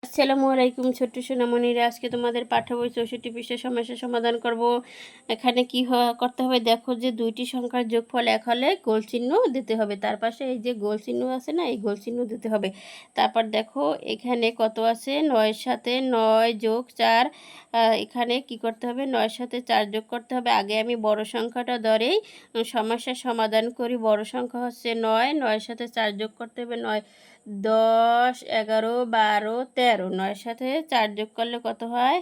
আসসালামু আলাইকুম ছোট্ট সোনামণিরা, আজকে তোমাদের পাঠ্য বই ৬৪ পৃষ্ঠা সমস্যার সমাধান করব। এখানে কি করতে হবে দেখো, যে দুইটি সংখ্যার যোগফল এক হলে গোল চিহ্ন দিতে হবে। তার পাশে এই যে গোল চিহ্ন আছে না, এই গোল চিহ্ন দিতে হবে। তারপর দেখো এখানে কত আছে, ৯-এর সাথে ৯ যোগ ৪। এখানে কি করতে হবে, ৯-এর সাথে ৪ যোগ করতে হবে। আগে আমি বড় সংখ্যাটা ধরেই সমস্যার সমাধান করি। বড় সংখ্যা হচ্ছে ৯, ৯-এর সাথে ৪ যোগ করতে হবে। ৯ 10 11 12 13, ৯-এর সাথে ৪ যোগ করলে কত হয়,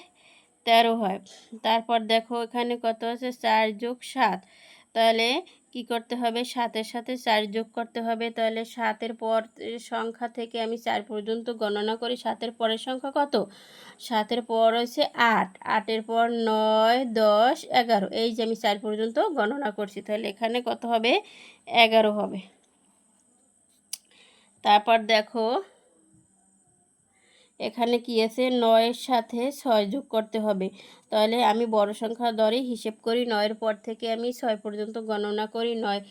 13 হয়। তারপর দেখো এখানে কত আছে, 4 যোগ 7। তাহলে কি করতে হবে, 7-এর সাথে 4 যোগ করতে হবে। তাহলে 7-এর পর সংখ্যা থেকে আমি 4 পর্যন্ত গণনা করি। 7-এর পরের সংখ্যা কত, 7-এর পর হচ্ছে 8, 8-এর পর 9 10 11, এই যে আমি 4 পর্যন্ত গণনা করছি। তাহলে এখানে কত হবে, 11 হবে। তারপর দেখো এখানে কি আছে, 9-এর সাথে 6 যোগ করতে হবে। তাহলে আমি বড় সংখ্যা ধরেই হিসেব করি। 9-এর পর থেকে আমি 6 পর্যন্ত গণনা করি। 9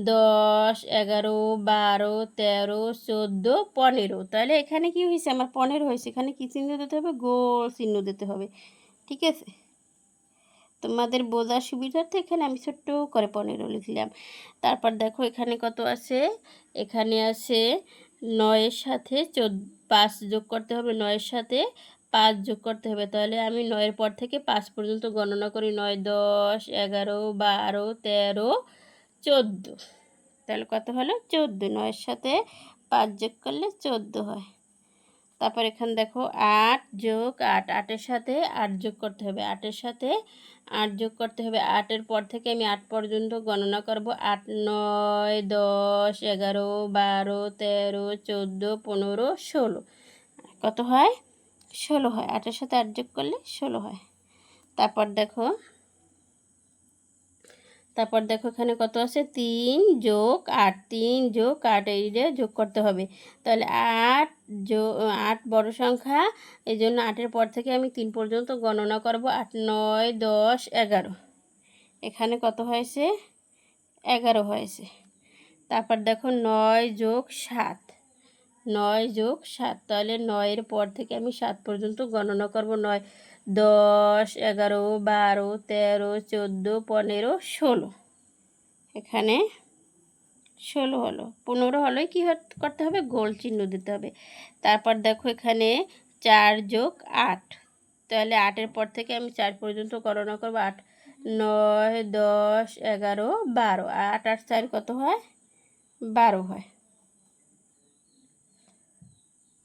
10 11 12 13 14 15। তাহলে এখানে কি হয়েছে, আমার 15 হয়েছে। এখানে কী চিহ্ন দিতে হবে, গোল চিহ্ন দিতে হবে। ঠিক আছে, তোমাদের বোঝার সুবিধার্থে এখানে আমি ছোট্ট করে 15 লিখলাম। তারপর দেখো এখানে কত আছে, এখানে আছে 9-এর সাথে 5 যোগ করতে হবে। 9-এর সাথে 5 যোগ করতে হবে। তাহলে আমি 9-এর পর থেকে 5 পর্যন্ত গণনা করি। 9 10 11 12 13 14। তাহলে কত হলো, 14। 9-এর সাথে 5 যোগ করলে 14 হয়। তারপর এখানে দেখো 8 যোগ 8, 8-এর সাথে 8 যোগ করতে হবে। 8-এর সাথে 8 যোগ করতে হবে। 8-এর পর থেকে আমি 8 পর্যন্ত গণনা করব। 8 9 10 11 12 13 14 15 16। কত হয়, 16 হয়। 8-এর সাথে 8 যোগ করলে 16 হয়। তারপর দেখো এখানে কত আছে, 3 যোগ 8, 3 যোগ 8 এইটা যোগ করতে হবে। তাহলে 8 বড় সংখ্যা, এই জন্য 8-এর পর থেকে আমি 3 পর্যন্ত গণনা করব। 8 9 10 11, এখানে কত হয়েছে, 11 হয়েছে। তারপর দেখো 9 যোগ 7, 9 যোগ 7, তাহলে 9-এর পর থেকে আমি 7 পর্যন্ত গণনা করব। 9 10 11 12 13 14 15 16, এখানে 16 হলো। 15 হলেই কী করতে হবে, গোল চিহ্ন দিতে হবে। তারপর দেখো এখানে 4 যোগ 8, তাহলে 8-এর পর থেকে আমি 4 পর্যন্ত গণনা করব। 8 9 10 11 12, 8 আর 4 কত হয়, 12 হয়।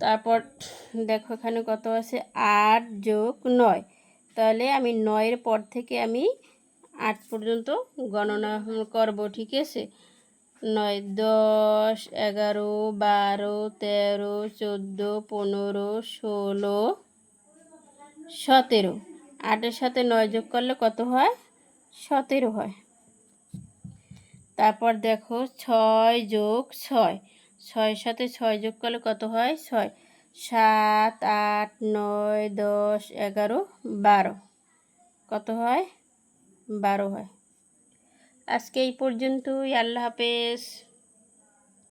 তারপর দেখো এখানে কত আছে, 8 যোগ 9, তাহলে আমি 9-এর পর থেকে আমি 8 পর্যন্ত গণনা করব। ঠিক আছে, 9 10 11 12 13 14 15 16 17, 8-এর সাথে 9 যোগ করলে কত হয়, 17 হয়। তারপর দেখো 6 যোগ 6, 6-এর সাথে 6 যোগ করলে কত হয়, 6 7 8 9 10 11 12, কত হয়, 12 হয়। আজকে এই পর্যন্তই। আল্লাহ হাফেজ।